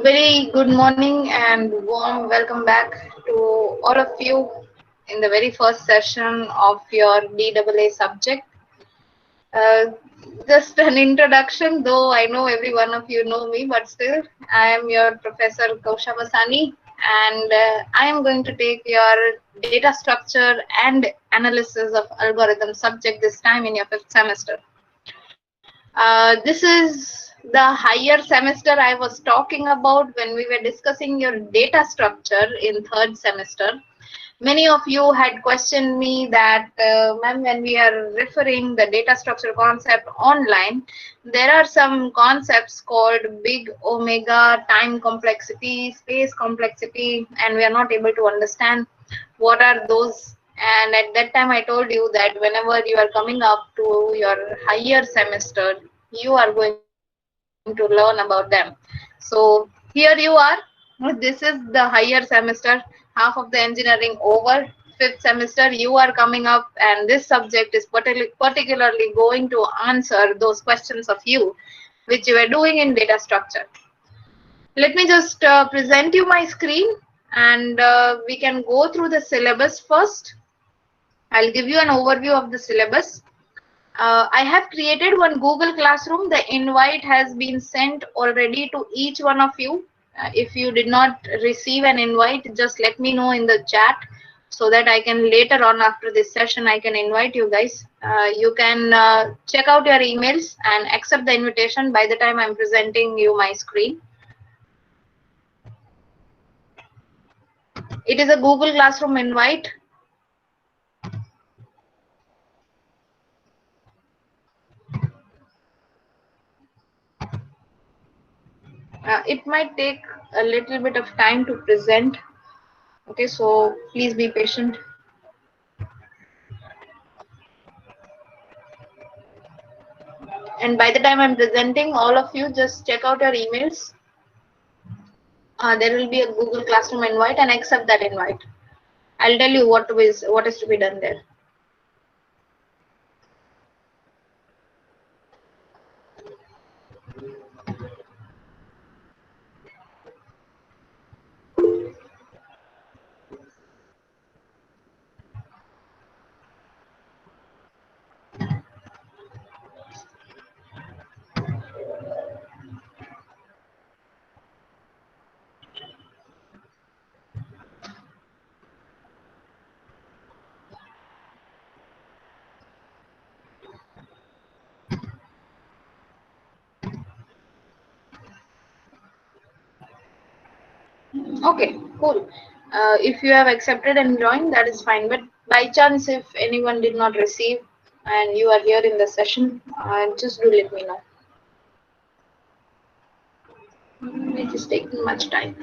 very good morning and warm welcome back to all of you in the very first session of your DAA subject. Uh, just an introduction, though I know every one of you know me, but still, I am your Professor Kausha Masani, and I am going to take your data structure and analysis of algorithm subject this time in your fifth semester. This is the higher semester I was talking about when we were discussing your data structure in third semester. Many of you had questioned me that, ma'am, when we are referring the data structure concept online, there are some concepts called big omega, time complexity, space complexity, and we are not able to understand what are those. And at that time, I told you that whenever you are coming up to your higher semester, you are going to learn about them. So here you are. This is the higher semester, half of the engineering over. Fifth semester, you are coming up, and this subject is particularly going to answer those questions of you, which you are doing in data structure. Let me just present you my screen, and we can go through the syllabus first. I'll give you an overview of the syllabus. I have created one Google Classroom. The invite has been sent already to each one of you. If you did not receive an invite, just let me know in the chat so that I can later on after this session, I can invite you guys. You can check out your emails and accept the invitation by the time I'm presenting you my screen. It is a Google Classroom invite. It might take a little bit of time to present. Okay, so please be patient. And by the time I'm presenting, all of you just check out your emails. There will be a Google Classroom invite and accept that invite. I'll tell you what is to be done there. Okay, cool. If you have accepted and joined, that is fine. But by chance, if anyone did not receive and you are here in the session, just do let me know. It is taking much time.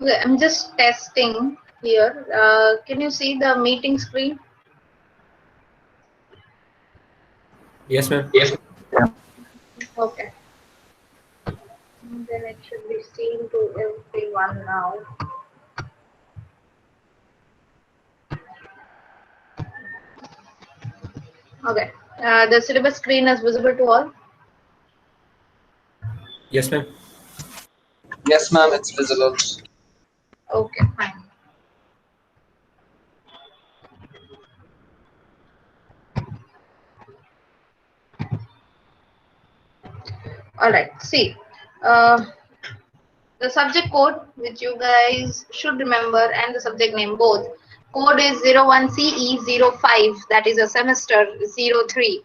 Okay, I'm just testing here. Can you see the meeting screen? Yes, ma'am. Okay. should be seen to everyone now. Okay. The syllabus screen is visible to all. Yes, ma'am. Yes, ma'am, it's visible. Okay, fine. All right. See, the subject code which you guys should remember and the subject name both. Code is 01CE05. That is a semester 03.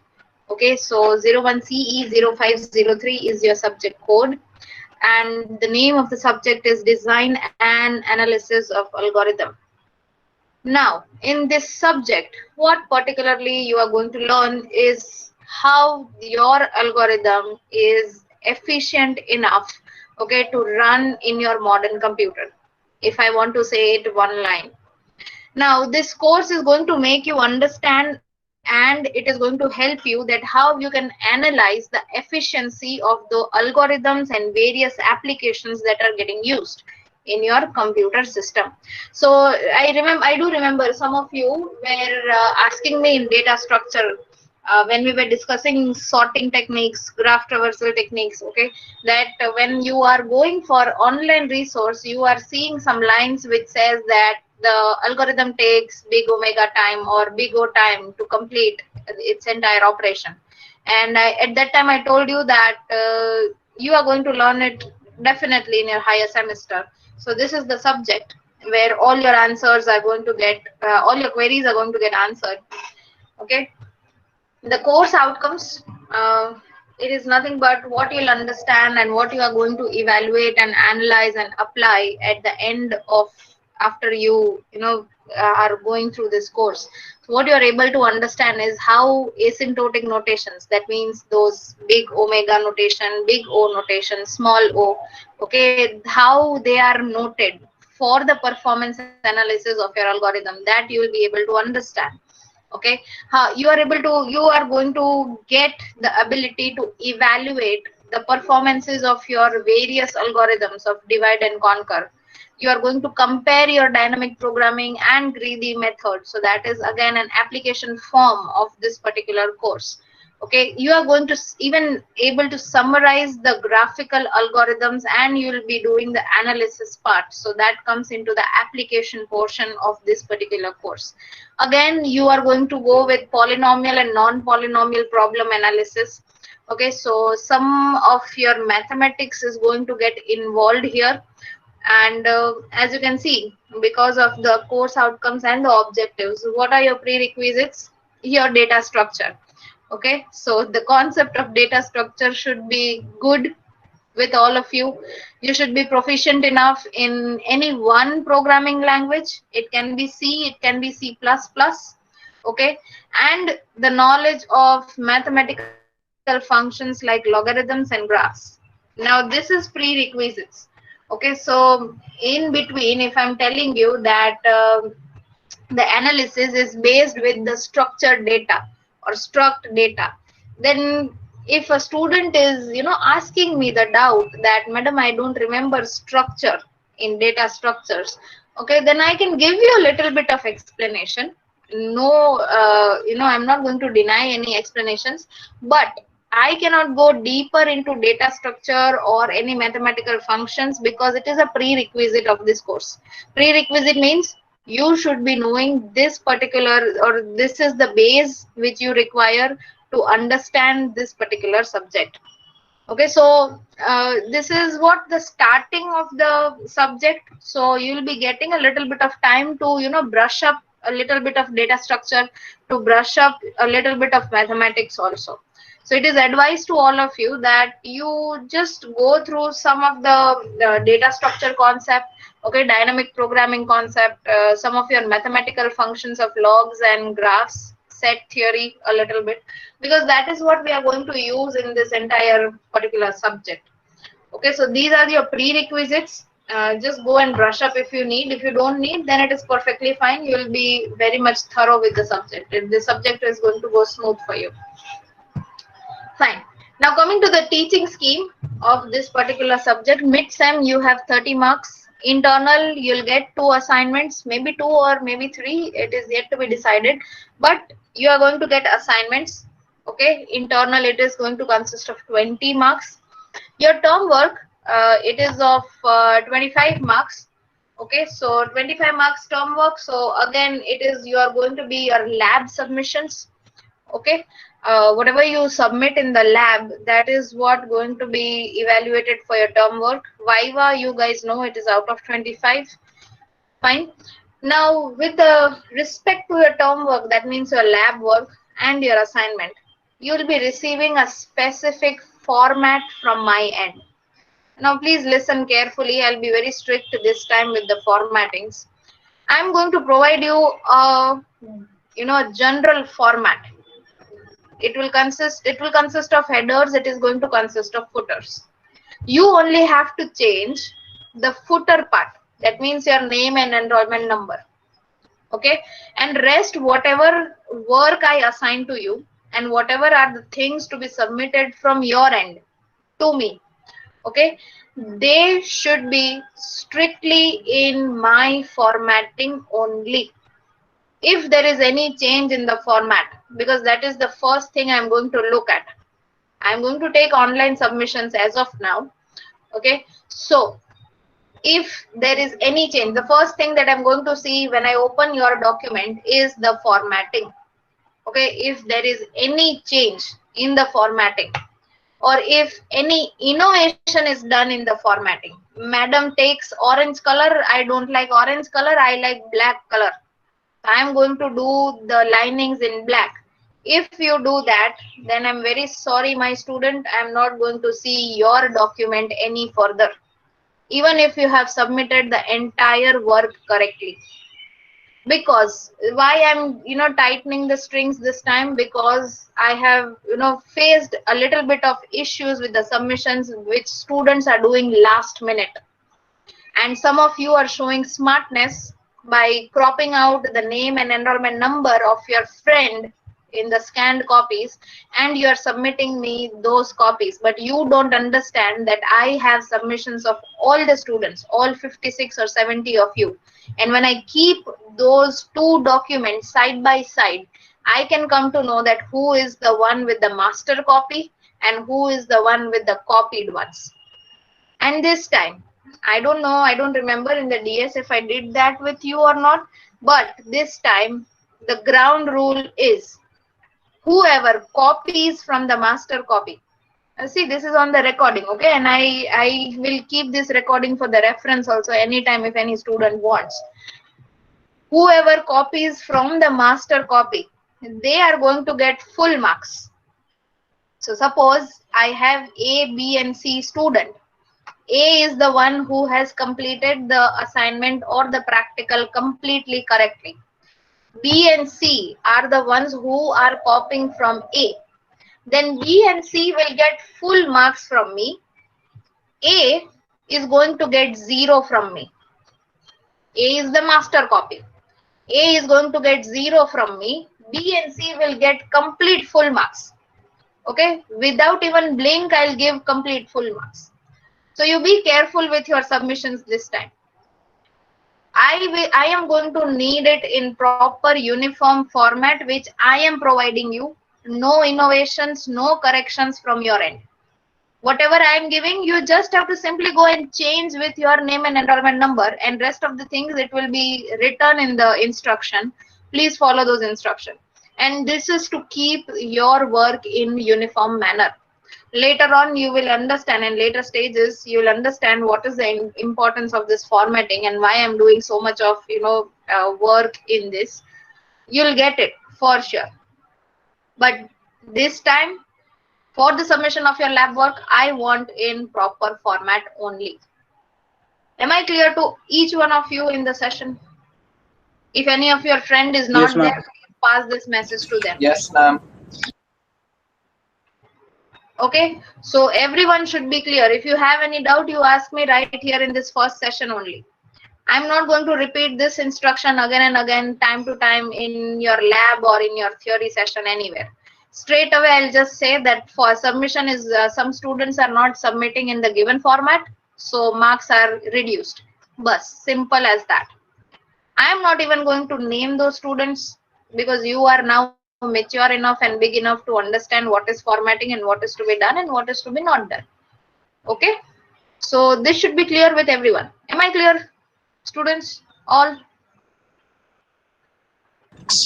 Okay, so 01CE0503 is your subject code, and the name of the subject is Design and Analysis of Algorithm. Now, in this subject, what particularly you are going to learn is how your algorithm is efficient enough, okay, to run in your modern computer. If I want to say it one line. Now, this course is going to make you understand, and it is going to help you that how you can analyze the efficiency of the algorithms and various applications that are getting used in your computer system. So I do remember some of you were asking me in data structure when we were discussing sorting techniques, graph traversal techniques, okay, that when you are going for online resource, you are seeing some lines which says that the algorithm takes big omega time or big O time to complete its entire operation. And at that time, I told you that you are going to learn it definitely in your higher semester. So this is the subject where all your answers are going to get, all your queries are going to get answered. Okay. The course outcomes, it is nothing but what you'll understand and what you are going to evaluate and analyze and apply at the end of after you know are going through this course. So what you are able to understand is how asymptotic notations, that means those big omega notation, big O notation, small o, okay, how they are noted for the performance analysis of your algorithm, that you will be able to understand. Okay, you are going to get the ability to evaluate the performances of your various algorithms of divide and conquer. You are going to compare your dynamic programming and greedy method, so that is again an application form of this particular course. Okay, you are going to even able to summarize the graphical algorithms, and you will be doing the analysis part, so that comes into the application portion of this particular course. Again, you are going to go with polynomial and non-polynomial problem analysis. Okay, so some of your mathematics is going to get involved here, and as you can see, because of the course outcomes and the objectives, what are your prerequisites? Your data structure. Okay, so the concept of data structure should be good with all of you. You should be proficient enough in any one programming language. It can be C, it can be C++, okay, and the knowledge of mathematical functions like logarithms and graphs. Now this is prerequisites. Okay, so in between, if I'm telling you that the analysis is based with the structured data or struct data, then if a student is asking me the doubt that madam I don't remember structure in data structures, okay, then I can give you a little bit of explanation. No, I'm not going to deny any explanations, but I cannot go deeper into data structure or any mathematical functions because it is a prerequisite of this course. Prerequisite means you should be knowing this particular, or this is the base which you require to understand this particular subject. Okay, so this is what the starting of the subject. So you'll be getting a little bit of time to brush up a little bit of data structure, to brush up a little bit of mathematics also. So it is advised to all of you that you just go through some of the data structure concept, okay, dynamic programming concept, some of your mathematical functions of logs and graphs, set theory a little bit, because that is what we are going to use in this entire particular subject. Okay, so these are your prerequisites. Just go and brush up if you need. If you don't need, then it is perfectly fine. You will be very much thorough with the subject. The subject is going to go smooth for you. Fine. Now coming to the teaching scheme, of this particular subject. Mid-sem you have 30 marks. Internal you'll get 2 assignments, maybe 2 or maybe 3. It is yet to be decided. But you are going to get assignments. Okay. Internal it is going to consist of 20 marks. Your term work it is of 25 marks. Okay, so 25 marks term work. So again, it is you are going to be your lab submissions. Okay, whatever you submit in the lab, that is what going to be evaluated for your term work. Viva, you guys know it is out of 25. Fine. Now, with the respect to your term work, that means your lab work and your assignment, you will be receiving a specific format from my end. Now, please listen carefully. I'll be very strict this time with the formattings. I'm going to provide you a a general format. It will consist of headers. It is going to consist of footers. You only have to change the footer part. That means your name and enrollment number. Okay, and rest whatever work I assign to you and whatever are the things to be submitted from your end to me. Okay, they should be strictly in my formatting only. If there is any change in the format, because that is the first thing I'm going to look at. I'm going to take online submissions as of now. Okay, so if there is any change, the first thing that I'm going to see when I open your document is the formatting. Okay, if there is any change in the formatting, or if any innovation is done in the formatting. Madam takes orange color, I don't like orange color, I like black color. I am going to do the linings in black. If you do that, then I'm very sorry, my student, I'm not going to see your document any further, even if you have submitted the entire work correctly. Because why I'm tightening the strings this time, because I have faced a little bit of issues with the submissions which students are doing last minute, and some of you are showing smartness by cropping out the name and enrollment number of your friend in the scanned copies, and you are submitting me those copies, but you don't understand that I have submissions of all the students, all 56 or 70 of you, and when I keep those two documents side by side, I can come to know that who is the one with the master copy and who is the one with the copied ones. And this time, I don't know, I don't remember in the DS if I did that with you or not, but this time the ground rule is whoever copies from the master copy. See, this is on the recording, okay, and I will keep this recording for the reference also anytime if any student wants. Whoever copies from the master copy, they are going to get full marks. So suppose I have A, B and C student. A is the one who has completed the assignment or the practical completely correctly. B and C are the ones who are copying from A. Then B and C will get full marks from me. A is going to get 0 from me. A is the master copy. A is going to get 0 from me. B and C will get complete full marks. Okay, without even blink, I'll give complete full marks. So you be careful with your submissions this time. I am going to need it in proper uniform format, which I am providing you. No innovations, no corrections from your end. Whatever I am giving, you just have to simply go and change with your name and enrollment number, and rest of the things it will be written in the instruction. Please follow those instructions. And this is to keep your work in uniform manner. Later on, you will understand, in later stages, you will understand what is the importance of this formatting and why I'm doing so much of work in this. You'll get it for sure. But this time, for the submission of your lab work, I want in proper format only. Am I clear to each one of you in the session? If any of your friend is not there, pass this message to them. Yes, ma'am. Okay, so everyone should be clear. If you have any doubt, you ask me right here in this first session only. I'm not going to repeat this instruction again and again, time to time in your lab or in your theory session anywhere. straight away I'll just say that for submission is some students are not submitting in the given format, so marks are reduced. Bus, simple as that. I am not even going to name those students because you are now mature enough and big enough to understand what is formatting and what is to be done and what is to be not done. Okay, so this should be clear with everyone. Am I clear, students? All?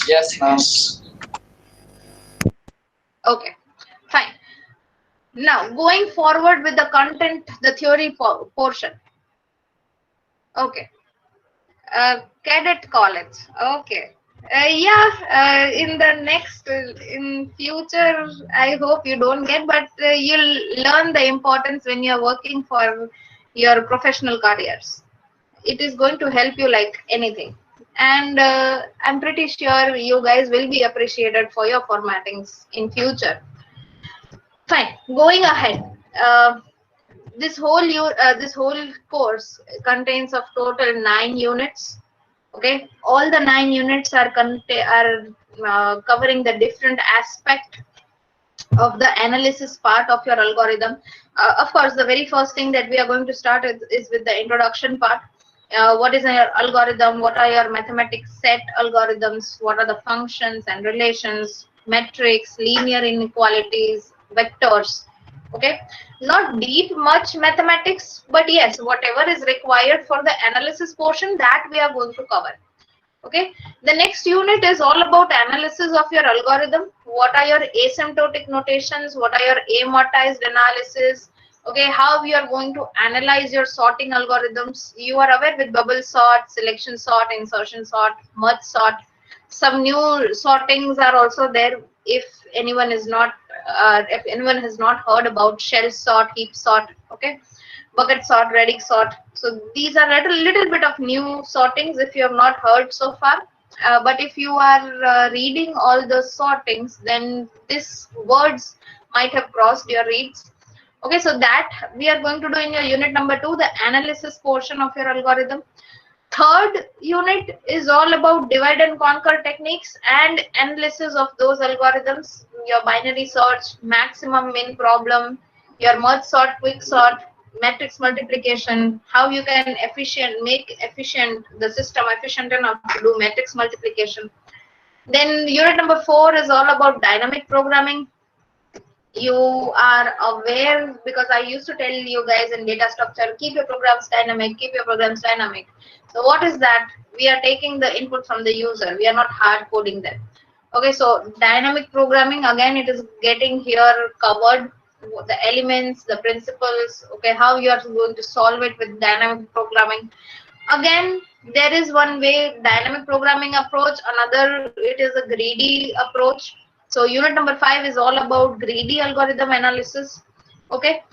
Yes, ma'am. Okay, fine. Now going forward with the content, the theory portion. Okay, cadet college. Okay. In the next, in future, I hope you don't get, but you'll learn the importance when you're working for your professional careers. It is going to help you like anything. And I'm pretty sure you guys will be appreciated for your formattings in future. Fine, going ahead. This whole course contains of total 9 units. Okay, all the 9 units are covering the different aspect of the analysis part of your algorithm. Of course, the very first thing that we are going to start is with the introduction part. What is your algorithm? What are your mathematics set algorithms? What are the functions and relations, metrics, linear inequalities, vectors? Okay, not deep much mathematics, but yes, whatever is required for the analysis portion, that we are going to cover. Okay, the next unit is all about analysis of your algorithm. What are your asymptotic notations? What are your amortized analysis? Okay, how we are going to analyze your sorting algorithms. You are aware with bubble sort, selection sort, insertion sort, merge sort. Some new sortings are also there. If anyone has not heard about shell sort, heap sort, okay, bucket sort, Reddick sort. So these are little bit of new sortings if you have not heard so far. But if you are reading all the sortings, then these words might have crossed your reads. Okay, so that we are going to do in your unit number 2, the analysis portion of your algorithm. Third unit is all about divide and conquer techniques and analysis of those algorithms, your binary search, maximum min problem, your merge sort, quick sort, matrix multiplication, how you can make efficient the system efficient enough to do matrix multiplication. Then unit number 4 is all about dynamic programming. You are aware because I used to tell you guys in data structure, keep your programs dynamic, keep your programs dynamic. So what is that? We are taking the input from the user. We are not hard coding them. Okay, so dynamic programming, again, it is getting here covered, the elements, the principles, okay, how you are going to solve it with dynamic programming. Again, there is one way dynamic programming approach, another it is a greedy approach. So unit number 5 is all about greedy algorithm analysis. Okay,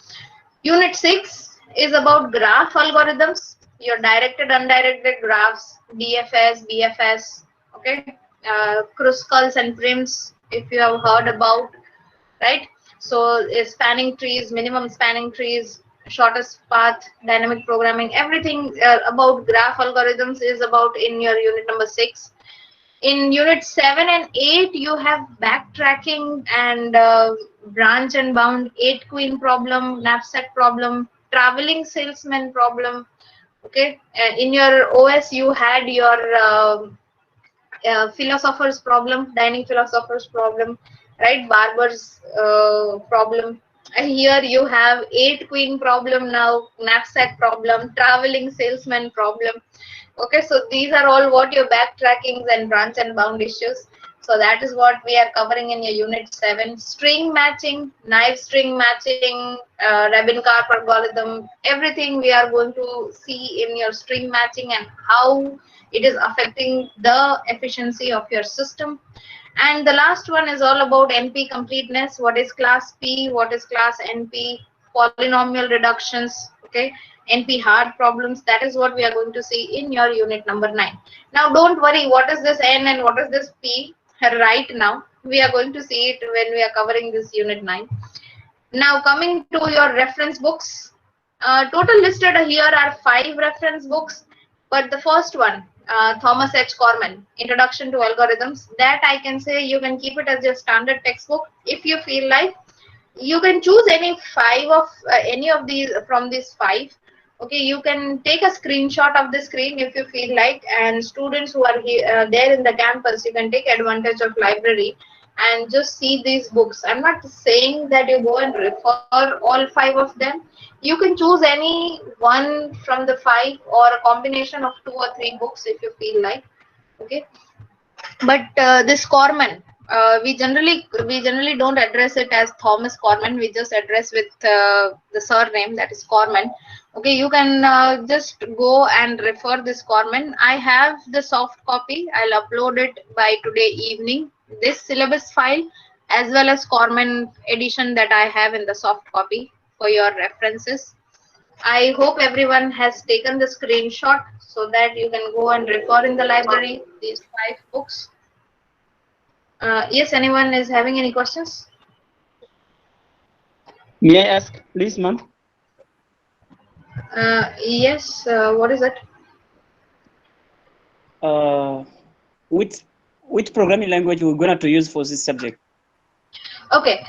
unit 6 is about graph algorithms, your directed undirected graphs, DFS, BFS. Okay, Kruskal's and Prim's, if you have heard about, right? So spanning trees, minimum spanning trees, shortest path, dynamic programming, everything about graph algorithms is about in your unit number 6. In unit 7 and 8, you have backtracking and branch and bound 8 queen problem, knapsack problem, traveling salesman problem. Okay, in your OS you had your philosopher's problem, dining philosopher's problem, right? Barber's problem. Here you have 8 queen problem now, knapsack problem, traveling salesman problem. Okay, so these are all what your backtrackings and branch and bound issues. So that is what we are covering in your unit 7. String matching, knife string matching, Rabin-Karp algorithm, everything we are going to see in your string matching and how it is affecting the efficiency of your system. And the last one is all about NP completeness. What is class P? What is class NP? Polynomial reductions. Okay, NP hard problems. That is what we are going to see in your unit number 9. Now, don't worry. What is this N and what is this P? Right now, we are going to see it when we are covering this unit 9. Now, coming to your reference books. Total listed here are 5 reference books. But the first one, Thomas H. Corman, Introduction to Algorithms. That I can say you can keep it as your standard textbook. If you feel like, you can choose any of these from these five. Okay, you can take a screenshot of the screen if you feel like, and students who are there in the campus, you can take advantage of library and just see these books. I'm not saying that you go and refer all five of them. You can choose any one from the five or a combination of 2 or 3 books if you feel like. Okay, but this Corman, we generally don't address it as Thomas Corman. We just address with the surname, that is Corman. Okay, you can just go and refer this Corman. I have the soft copy. I'll upload it by today evening. This syllabus file as well as Corman edition that I have in the soft copy for your references. I hope everyone has taken the screenshot so that you can go and refer in the library these 5 books. Yes, anyone is having any questions? May I ask, please, ma'am? Yes, what is it? Which programming language we're going to use for this subject? Okay,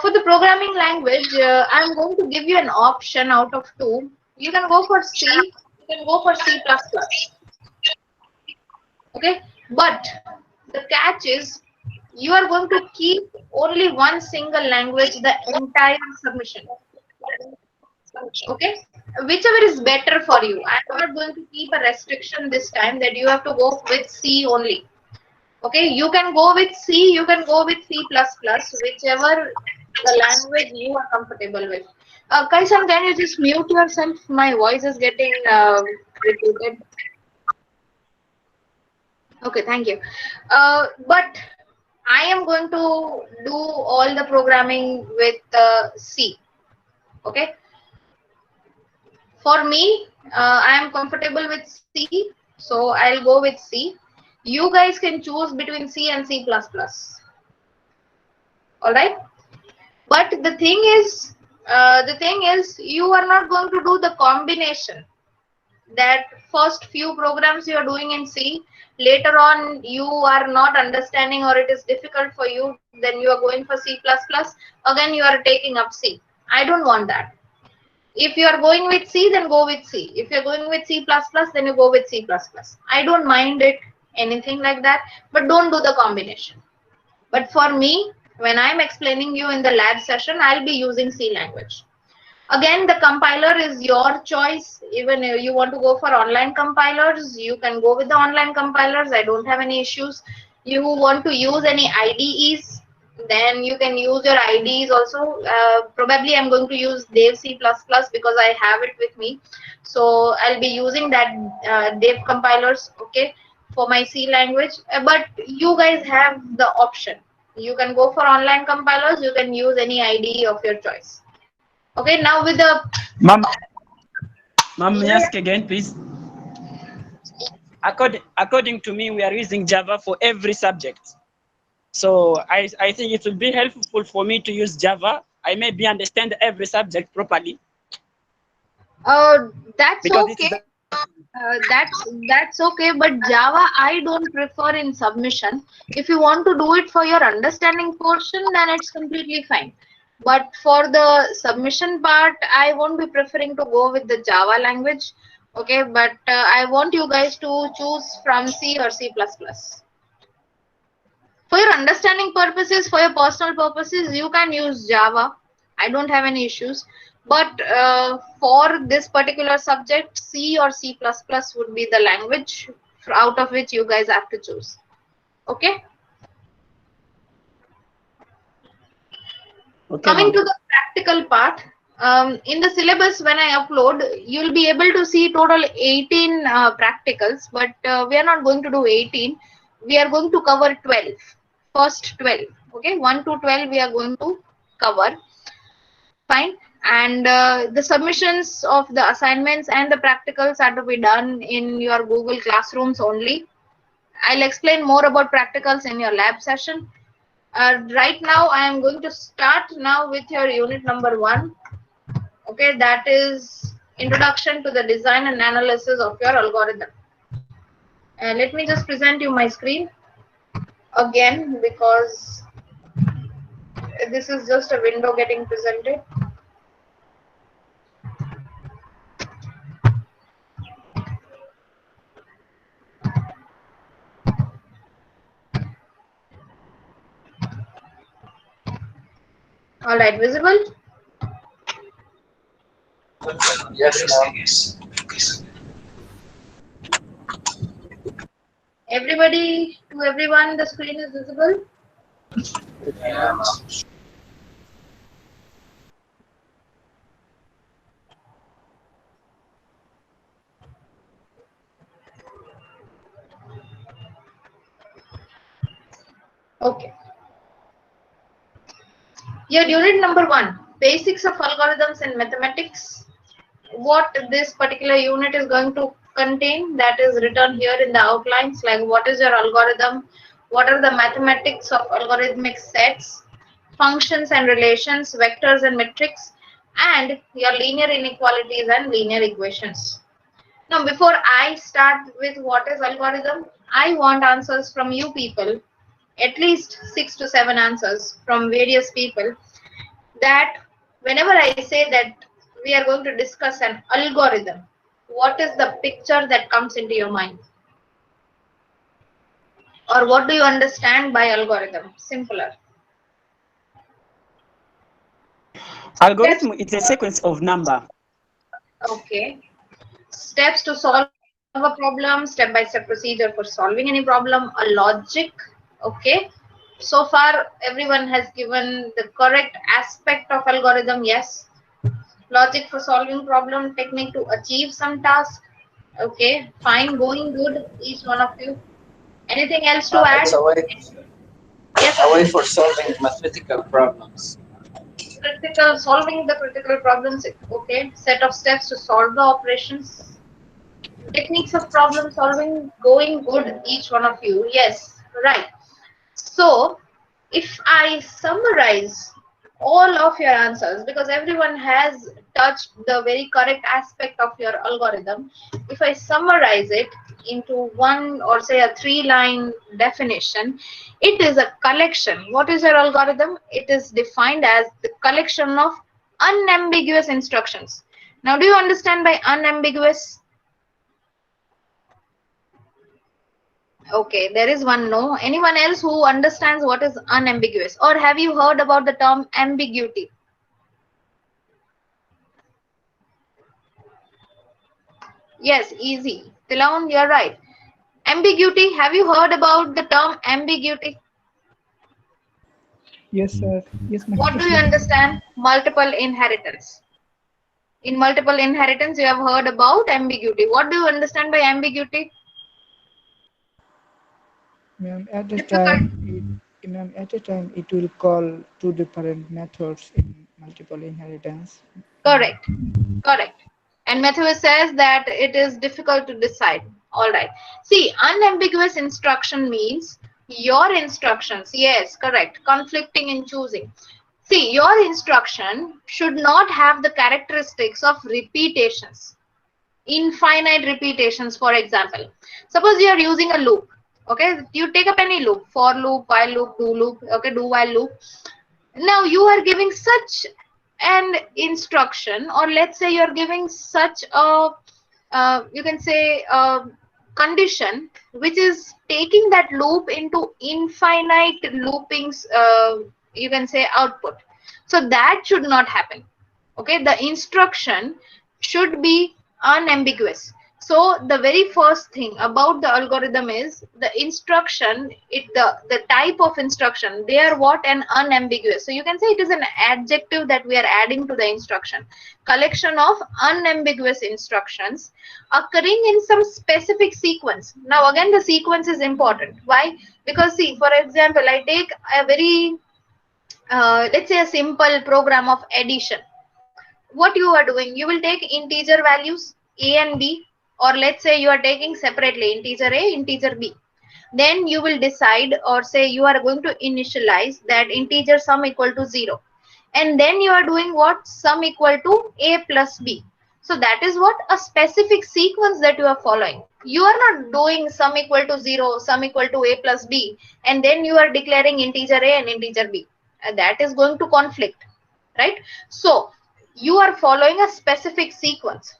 for the programming language, I'm going to give you an option out of 2. You can go for C, you can go for C++. Okay, but the catch is you are going to keep only one single language the entire submission. Okay, whichever is better for you. I'm not going to keep a restriction this time that you have to go with C only. Okay, you can go with C, you can go with C++, whichever the language you are comfortable with. Kaisan, can you just mute yourself? My voice is getting repeated. Okay, thank you. But I am going to do all the programming with C. Okay. For me, I am comfortable with C, so I'll go with C. You guys can choose between C and C++. All right. But the thing is, you are not going to do the combination. That first few programs you are doing in C, later on you are not understanding or it is difficult for you, then you are going for C++, again you are taking up C. I don't want that. If you are going with C, then go with C. If you're going with C++, then you go with C++. I don't mind it, anything like that, but don't do the combination. But for me, when I'm explaining you in the lab session, I'll be using C language. Again, the compiler is your choice. Even if you want to go for online compilers, you can go with the online compilers. I don't have any issues. You want to use any IDEs, then you can use your IDEs also. Probably I'm going to use Dev C++ because I have it with me. So I'll be using that Dev compilers, okay, for my C language. But you guys have the option. You can go for online compilers. You can use any IDE of your choice. Okay, now with the... Ma'am, may I ask again, please? According to me, we are using Java for every subject. So I think it will be helpful for me to use Java. I maybe understand every subject properly. That's because okay. That's okay, but Java I don't prefer in submission. If you want to do it for your understanding portion, then it's completely fine. But for the submission part, I won't be preferring to go with the Java language. Okay, but I want you guys to choose from C or C++. For your understanding purposes, for your personal purposes, you can use Java. I don't have any issues. But for this particular subject, C or C++ would be the language out of which you guys have to choose. Okay? Coming to the practical part, in the syllabus when I upload, you'll be able to see total 18 practicals, but we are not going to do 18. We are going to cover 12. First 12. Okay, 1 to 12 we are going to cover. Fine. And the submissions of the assignments and the practicals are to be done in your Google Classrooms only. I'll explain more about practicals in your lab session. Right now, I am going to start now with your unit number 1. Okay, that is Introduction to the Design and Analysis of Your Algorithm. Let me just present you my screen again, because this is just a window getting presented. All right, visible? Yes, ma'am. Everybody, to everyone, the screen is visible? Yeah, ma'am. Okay. Yeah, unit number 1, basics of algorithms in mathematics. What this particular unit is going to contain, that is written here in the outlines, like what is your algorithm, what are the mathematics of algorithmic sets, functions and relations, vectors and metrics, and your linear inequalities and linear equations. Now, before I start with what is algorithm, I want answers from you people, at least 6 to 7 answers from various people, that whenever I say that we are going to discuss an algorithm, what is the picture that comes into your mind? Or what do you understand by algorithm? Simpler. Algorithm is a sequence of number. Okay. Steps to solve a problem, step-by-step procedure for solving any problem, a logic. Okay. So far, everyone has given the correct aspect of algorithm. Yes. Logic for solving problem, technique to achieve some task. Okay, fine, going good, each one of you. Anything else to add? It's a way, Yes, a way for solving mathematical problems. critical, solving the critical problems. Okay, set of steps to solve the operations. Techniques of problem solving, going good, each one of you. Yes, right. So, if I summarize all of your answers, because everyone has touched the very correct aspect of your algorithm, if I summarize it into one, or say a 3-line definition, it is a collection. What is your algorithm? It is defined as the collection of unambiguous instructions. Now, do you understand by unambiguous? Okay, there is one no. Anyone else who understands what is unambiguous? Or have you heard about the term ambiguity? Yes, easy. Tilaun, you're right. Ambiguity, have you heard about the term ambiguity? Yes, sir. Yes, ma'am. What do you understand? Multiple inheritance. In multiple inheritance, you have heard about ambiguity. What do you understand by ambiguity? Ma'am, at the Difficult. time, it will call two different methods in multiple inheritance. Correct. Correct. And Matthew says that it is difficult to decide. All right. See, unambiguous instruction means your instructions. Yes, correct. Conflicting in choosing. See, your instruction should not have the characteristics of repetitions, infinite repetitions. For example, suppose you are using a loop. Okay, you take up any loop, for loop, while loop, do loop. Okay, do while loop. Now you are giving such an instruction, or let's say you're giving such a you can say condition which is taking that loop into infinite loopings, you can say output. So that should not happen. Okay, the instruction should be unambiguous. So the very first thing about the algorithm is the instruction, the type of instruction, they are what? An unambiguous. So you can say it is an adjective that we are adding to the instruction. Collection of unambiguous instructions occurring in some specific sequence. Now again, the sequence is important. Why? Because see, for example, I take a very let's say a simple program of addition. What you are doing, you will take integer values a and b, or let's say you are taking separately integer a, integer b. Then you will decide, or say you are going to initialize that integer sum equal to 0, and then you are doing what? Sum equal to a plus b. So that is what a specific sequence that you are following. You are not doing sum equal to 0, sum equal to a plus b, and then you are declaring integer a and integer b. That is going to conflict, right? So you are following a specific sequence,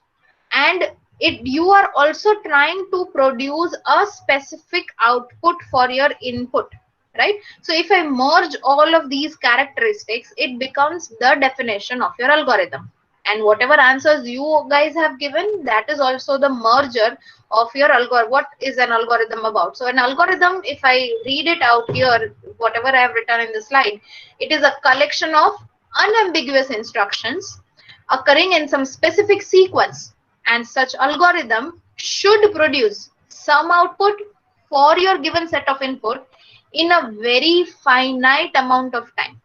and you are also trying to produce a specific output for your input, right? So if I merge all of these characteristics, it becomes the definition of your algorithm. And whatever answers you guys have given, that is also the merger of your algorithm. What is an algorithm about? So an algorithm, if I read it out here, whatever I have written in the slide, it is a collection of unambiguous instructions occurring in some specific sequence, and such algorithm should produce some output for your given set of input in a very finite amount of time.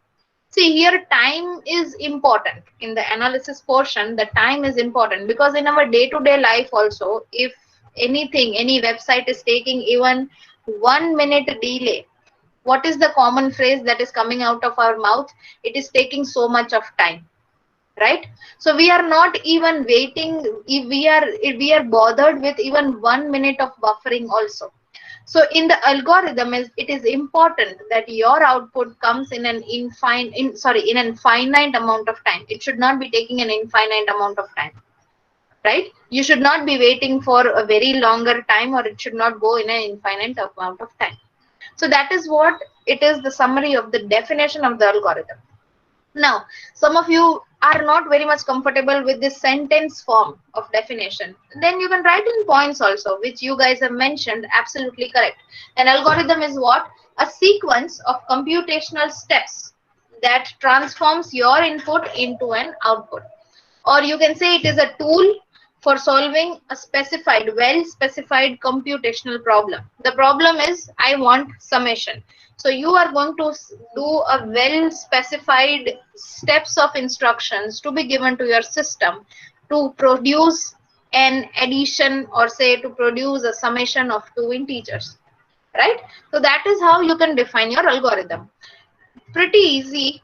See, here time is important. In the analysis portion, the time is important, because in our day-to-day life also, if anything, any website is taking even 1 minute delay, what is the common phrase that is coming out of our mouth? It is taking so much of time, right? So we are not even waiting. If we are bothered with even 1 minute of buffering also. So in the algorithm, it is important that your output comes in an finite amount of time. It should not be taking an infinite amount of time, right? You should not be waiting for a very longer time, or it should not go in an infinite amount of time. So that is what it is, the summary of the definition of the algorithm. Now, some of you are not very much comfortable with this sentence form of definition. Then you can write in points also, which you guys have mentioned, absolutely correct. An algorithm is what? A sequence of computational steps that transforms your input into an output. Or you can say it is a tool for solving a specified, well-specified computational problem. The problem is, I want summation. So you are going to do a well-specified steps of instructions to be given to your system to produce an addition, or say to produce a summation of two integers, right? So that is how you can define your algorithm. Pretty easy.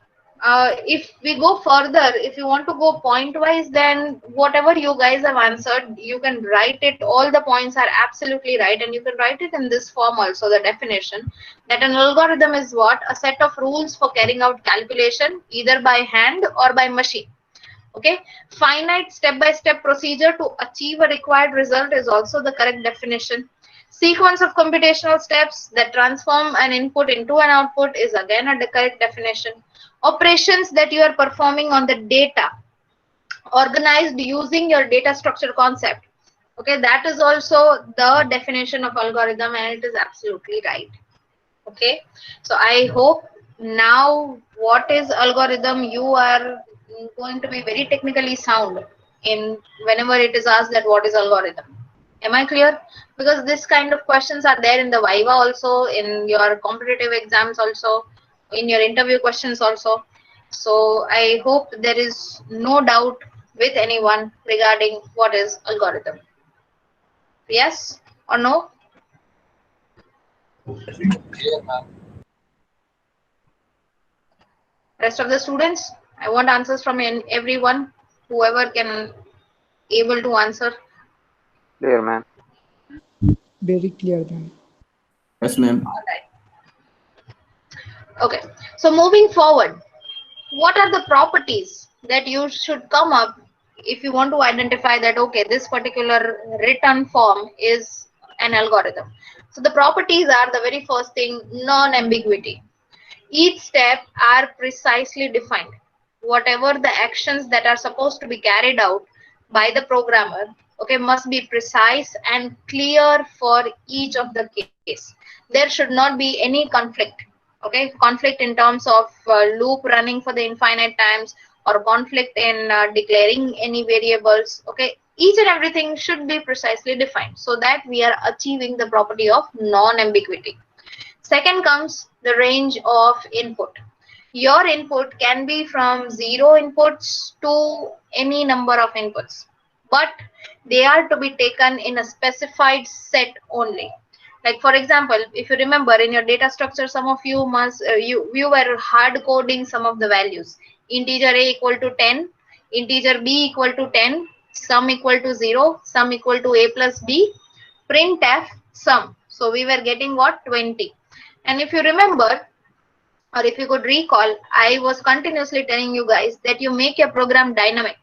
If we go further, if you want to go point wise, then whatever you guys have answered, you can write it. All the points are absolutely right, and you can write it in this form also, the definition, that an algorithm is what? A set of rules for carrying out calculation either by hand or by machine. Okay, finite step-by-step procedure to achieve a required result is also the correct definition. Sequence of computational steps that transform an input into an output is again a correct definition. Operations that you are performing on the data, organized using your data structure concept. Okay, that is also the definition of algorithm, and it is absolutely right. Okay, so I hope now what is algorithm, you are going to be very technically sound in whenever it is asked that what is algorithm. Am I clear? Because this kind of questions are there in the Viva also, in your competitive exams also, in your interview questions also. So I hope there is no doubt with anyone regarding what is algorithm. Yes or no? Clear, ma'am. Rest of the students, I want answers from everyone, whoever can able to answer. Clear, ma'am. Very clear, ma'am. Yes, ma'am. All right. Okay, so moving forward, what are the properties that you should come up if you want to identify that, okay, this particular written form is an algorithm? So the properties are, the very first thing, non-ambiguity. Each step are precisely defined. Whatever the actions that are supposed to be carried out by the programmer, okay, must be precise and clear for each of the case. There should not be any conflict. Okay, conflict in terms of loop running for the infinite times, or conflict in declaring any variables. Okay, each and everything should be precisely defined, so that we are achieving the property of non-ambiguity. Second comes the range of input. Your input can be from 0 inputs to any number of inputs, but they are to be taken in a specified set only. Like for example, if you remember in your data structure, some of you must you were hard coding some of the values. Integer a equal to 10, integer b equal to 10, sum equal to 0, sum equal to a plus b, printf sum. So we were getting what? 20. And if you remember, or if you could recall, I was continuously telling you guys that you make your program dynamic.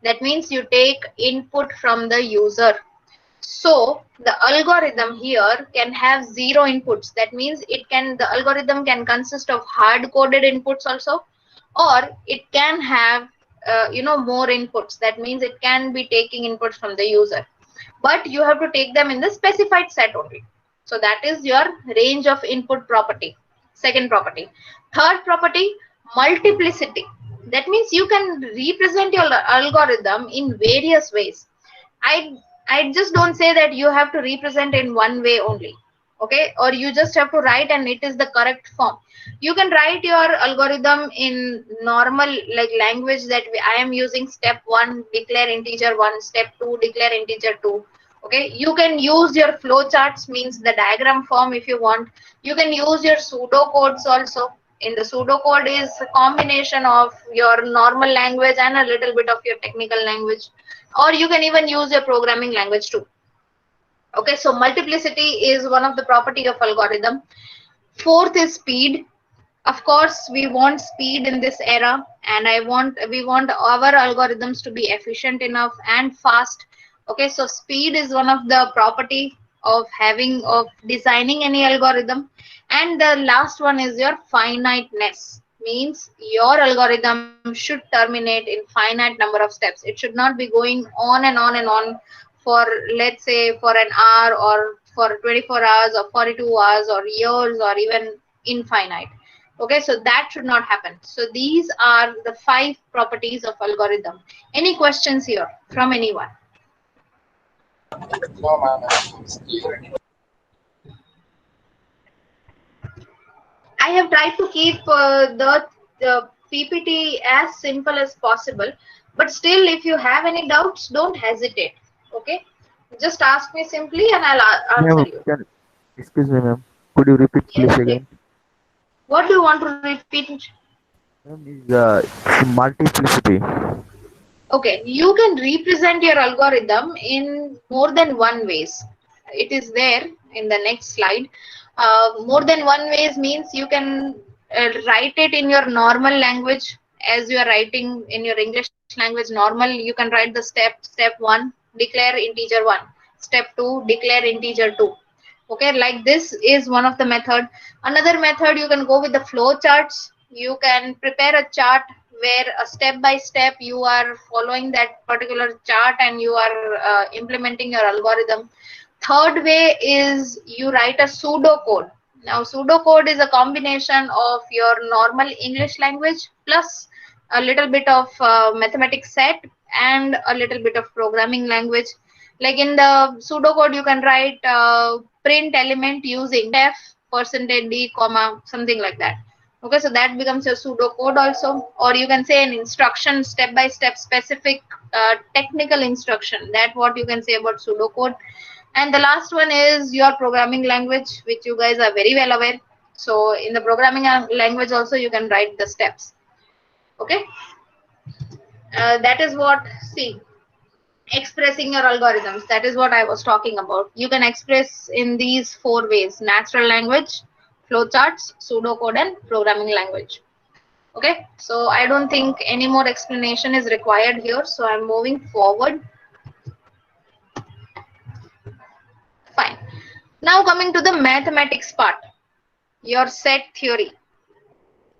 That means you take input from the user. So the algorithm here can have 0 inputs. That means the algorithm can consist of hard-coded inputs also, or it can have more inputs. That means it can be taking inputs from the user, but you have to take them in the specified set only. So that is your range of input property. Second property. Third property, multiplicity. That means you can represent your algorithm in various ways. I just don't say that you have to represent in one way only, okay, or you just have to write and it is the correct form. You can write your algorithm in normal like language that I am using. Step 1, declare integer 1, step 2, declare integer 2. Okay, you can use your flowcharts, means the diagram form if you want. You can use your pseudo codes also. In the pseudo code is a combination of your normal language and a little bit of your technical language, or you can even use your programming language too. Okay, so multiplicity is one of the property of algorithm. Fourth is speed. Of course, we want speed in this era, and we want our algorithms to be efficient enough and fast. Okay, so speed is one of the property of designing any algorithm. And the last one is your finiteness, means your algorithm should terminate in finite number of steps. It should not be going on and on and on for, let's say, for an hour or for 24 hours or 42 hours or years or even infinite. Okay, so that should not happen. So these are the 5 properties of algorithm. Any questions here from anyone? No, ma'am. I have tried to keep the PPT as simple as possible, but still, if you have any doubts, don't hesitate. Okay, just ask me simply and I'll answer you. Excuse me, ma'am. Could you repeat please Yes, again? what do you want to repeat? Ma'am, is multiplicity. Okay, you can represent your algorithm in more than one ways. It is there in the next slide. More than one ways means you can write it in your normal language as you are writing in your English language normal. You can write the step 1, declare integer 1, step 2, declare integer 2. Okay, like this is one of the method. Another method, you can go with the flow charts. You can prepare a chart where a step by step you are following that particular chart and you are implementing your algorithm. Third way is you write a pseudo code. Now pseudo code is a combination of your normal English language plus a little bit of mathematics set and a little bit of programming language. Like in the pseudo code you can write print element using def %d comma something like that. Okay, so that becomes your pseudo code also, or you can say an instruction, step by step specific technical instruction. That what you can say about pseudo code. And the last one is your programming language, which you guys are very well aware. So in the programming language also you can write the steps. Okay, that is what, see, expressing your algorithms, that is what I was talking about. You can express in these 4 ways: natural language, flowcharts, pseudocode, and programming language. Okay, so I don't think any more explanation is required here, so I'm moving forward. Fine. Now coming to the mathematics part, your set theory.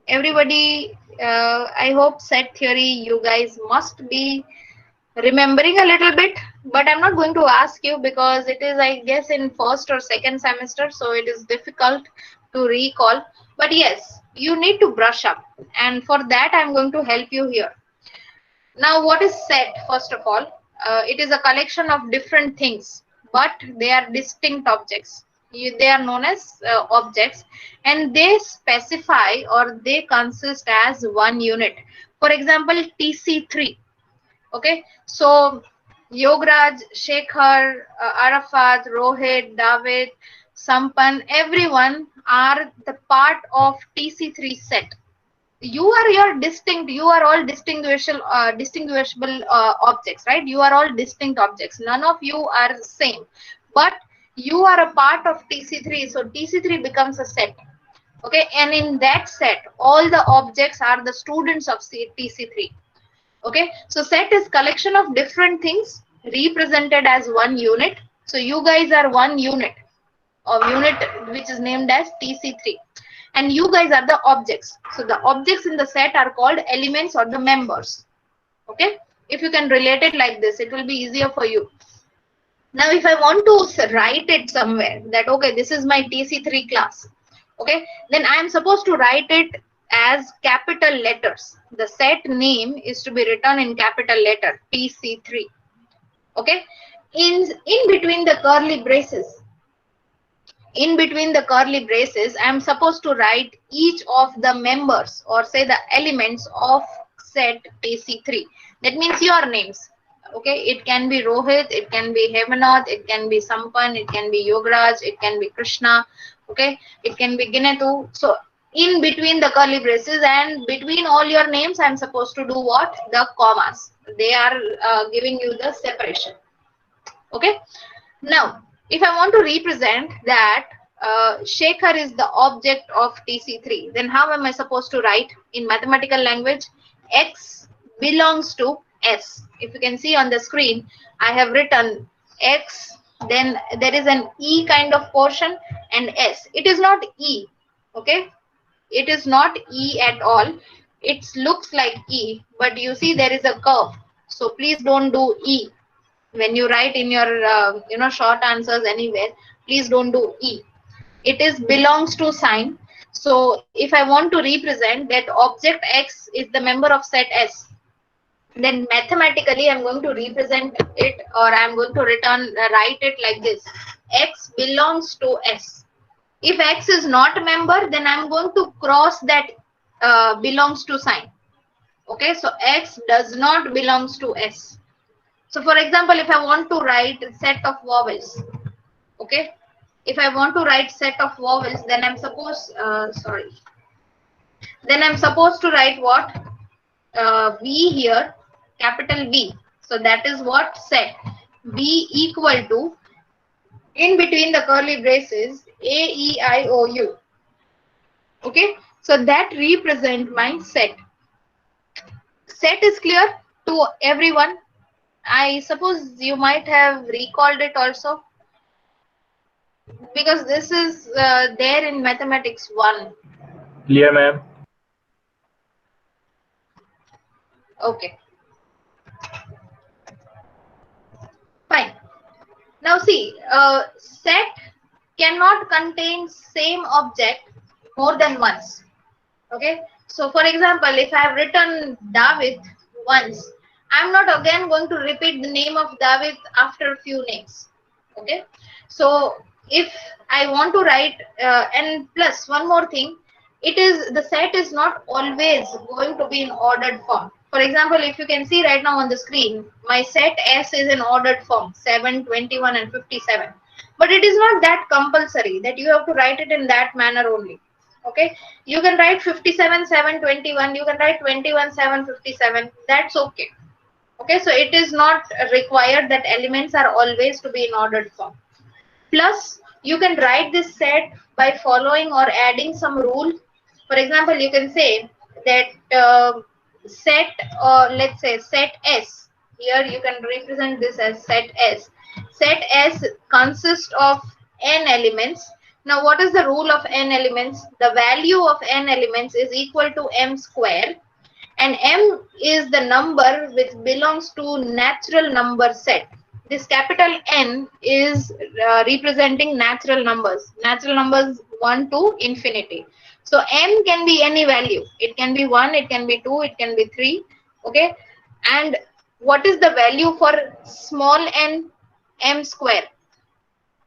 Everybody, I hope set theory you guys must be remembering a little bit, but I'm not going to ask you because it is, I guess, in first or second semester, so it is difficult to recall. But yes, you need to brush up, and for that I'm going to help you here. Now what is set? First of all, it is a collection of different things, but they are distinct objects. They are known as objects, and they specify or they consist as one unit. For example, TC3. Okay, so Yograj, Shekhar, Arafat, Rohit, David, Sampan, everyone are the part of TC3 set. you are your distinct, you are all distinguishable objects, right? You are all distinct objects, none of you are same, but you are a part of TC3, so TC3 becomes a set. Okay, and in that set all the objects are the students of TC3. Okay, so set is collection of different things represented as one unit. So you guys are one unit which is named as TC3, and you guys are the objects. So the objects in the set are called elements or the members. Okay, if you can relate it like this, it will be easier for you. Now if I want to write it somewhere that okay, this is my TC3 class, okay, then I am supposed to write it as capital letters. The set name is to be written in capital letter TC3. Okay, in between the curly braces, I am supposed to write each of the members, or say the elements of set TC3. That means your names. Okay, it can be Rohit, it can be Hemanath, it can be Sampan, it can be Yogaraj, it can be Krishna. Okay, it can be Ginetu. So in between the curly braces and between all your names, I am supposed to do what? The commas. They are giving you the separation. Okay, now if I want to represent that Shekhar is the object of TC3, then how am I supposed to write in mathematical language? X belongs to S. If you can see on the screen, I have written X, then there is an E kind of portion, and S. It is not E. Okay, it is not E at all. It looks like E, but you see there is a curve. So please don't do E. When you write in your short answers anywhere, please don't do E. It is belongs to sign. So if I want to represent that object X is the member of set S, then mathematically I'm going to represent it, or I'm going to write it like this: X belongs to S. If X is not a member, then I'm going to cross that belongs to sign. Okay, so X does not belongs to S. So for example, if I want to write set of vowels, okay, if I want to write set of vowels, then I'm supposed to write what? V here, capital V. So that is what set. V equal to, in between the curly braces, A, E, I, O, U. Okay, so that represent my set. Set is clear to everyone. I suppose you might have recalled it also, because this is there in mathematics 1. Clear, ma'am. Okay, fine. Now see, set cannot contain same object more than once. Okay, so for example, if I have written David once, I'm not again going to repeat the name of David after a few names. Okay, so if I want to write and plus one more thing, the set is not always going to be in ordered form. For example, if you can see right now on the screen, my set S is in ordered form, 7, 21 and 57. But it is not that compulsory that you have to write it in that manner only. Okay, you can write 57, 7, 21, you can write 21, 7, 57. That's okay. Okay, so it is not required that elements are always to be in ordered form. Plus, you can write this set by following or adding some rule. For example, you can say that set, or let's say set S. Here you can represent this as set S. Set S consists of n elements. Now, what is the rule of n elements? The value of n elements is equal to m square, and m is the number which belongs to natural number set. This capital N is representing natural numbers 1 to infinity. So m can be any value. It can be 1, it can be 2, it can be 3. Okay, and what is the value for small n? M square.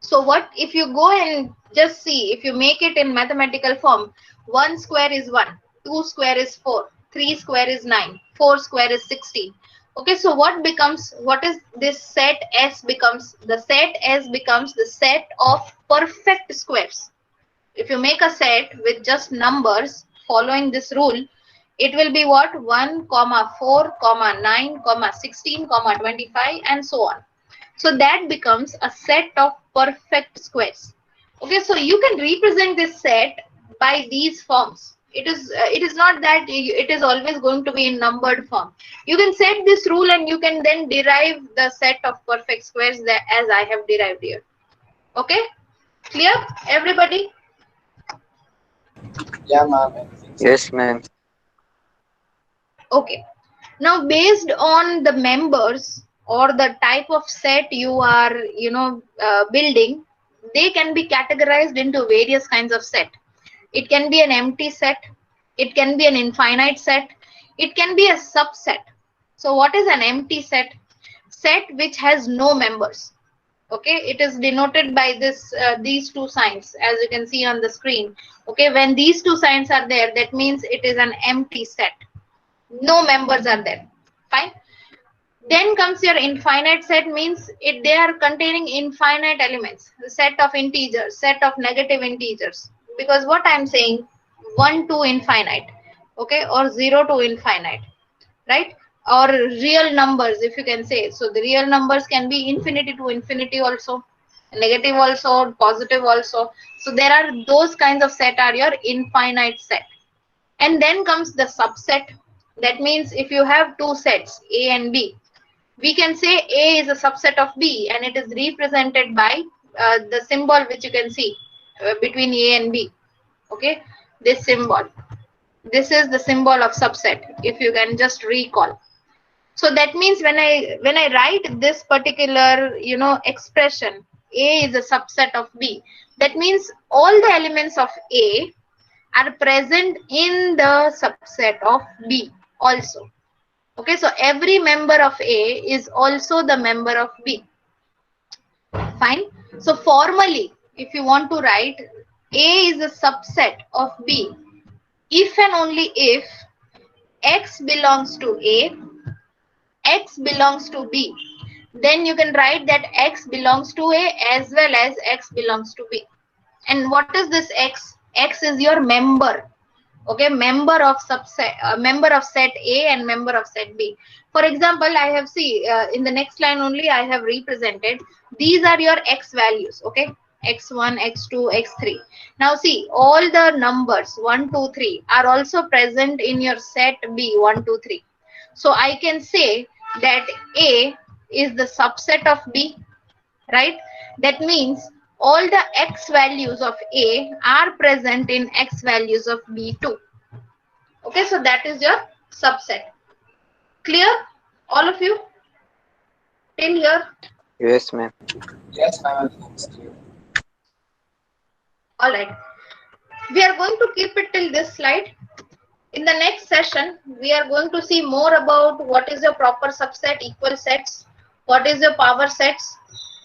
So what if you go and just see, if you make it in mathematical form, 1 square is 1, 2 square is 4, 3 square is 9, 4 square is 16. Okay, so what is this set S becomes? The set S becomes the set of perfect squares. If you make a set with just numbers following this rule, It will be what? 1, 4, 9, 16, 25, and so on. So that becomes a set of perfect squares. Okay, so you can represent this set by these forms. It is not that it is always going to be in numbered form. You can set this rule and you can then derive the set of perfect squares that as I have derived here. Okay, clear everybody? Yeah, ma'am. Yes, ma'am. Okay, now based on the members or the type of set you are building, they can be categorized into various kinds of set. It can be an empty set, it can be an infinite set, it can be a subset. So what is an empty set? Set which has no members. Okay, it is denoted by this these two signs, as you can see on the screen. Okay, when these two signs are there, that means it is an empty set, no members are there. Fine. Then comes your infinite set, means they are containing infinite elements, the set of integers, set of negative integers. Because what I'm saying, 1 to infinite, okay, or 0 to infinite, right? Or real numbers, if you can say. So the real numbers can be infinity to infinity also, negative also, positive also. So there are those kinds of set are your infinite set. And then comes the subset. That means if you have two sets, A and B, we can say A is a subset of B, and it is represented by the symbol which you can see between A and B. Okay, this symbol. This is the symbol of subset, if you can just recall. So that means when I write this particular expression, A is a subset of B, that means all the elements of A are present in the subset of B also. Okay, so every member of A is also the member of B. Fine. So formally, if you want to write, A is a subset of B if and only if X belongs to A, X belongs to B. Then you can write that X belongs to A as well as X belongs to B. And what is this X? X is your member. Okay, member of subset, member of set A and member of set B. For example, I have in the next line only I have represented, these are your X values. Okay, x1, x2, x3. Now see, all the numbers 1, 2, 3 are also present in your set B 1, 2, 3. So I can say that A is the subset of B, right? That means all the X values of A are present in X values of B too. Okay, so that is your subset. Clear, all of you till here? Yes, ma'am. Yes, ma'am. All right, we are going to keep it till this slide. In the next session, we are going to see more about what is your proper subset, equal sets, what is your power sets,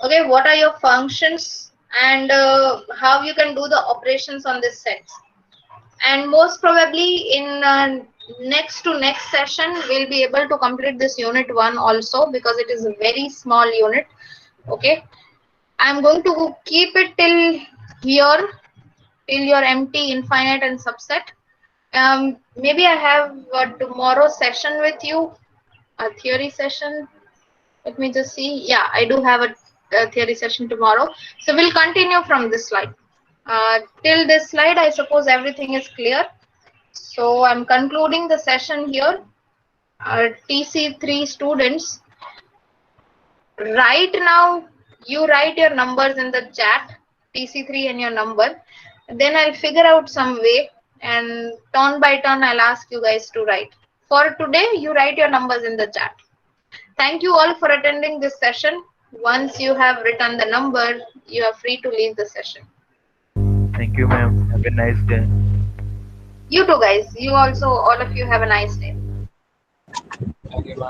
okay, what are your functions, and how you can do the operations on this sets. And most probably in next to next session, we'll be able to complete this unit 1 also, because it is a very small unit. Okay, I'm going to keep it till here, till your empty, infinite, and subset. Maybe I have a tomorrow session with you, a theory session. Let me just see. Yeah, I do have a theory session tomorrow. So we'll continue from this slide. Till this slide, I suppose everything is clear. So I'm concluding the session here. TC3 students, right now you write your numbers in the chat, TC3 and your number. Then I'll figure out some way, and turn by turn I'll ask you guys to write. For today, you write your numbers in the chat. Thank you all for attending this session. Once you have written the number, you are free to leave the session. Thank you, ma'am. Have a nice day. You too, guys. You also, all of you, have a nice day. Thank you, ma'am.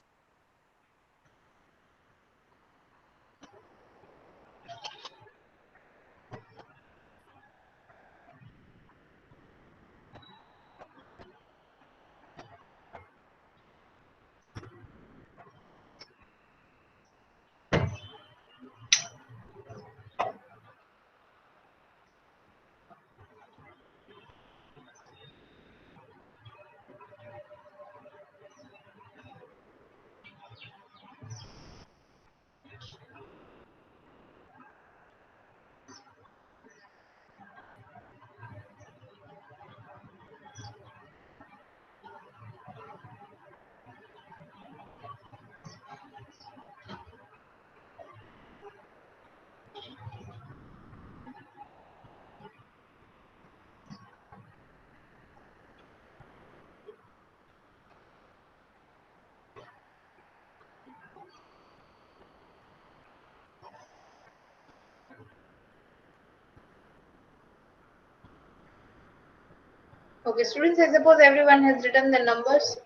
Okay, students, I suppose everyone has written the numbers.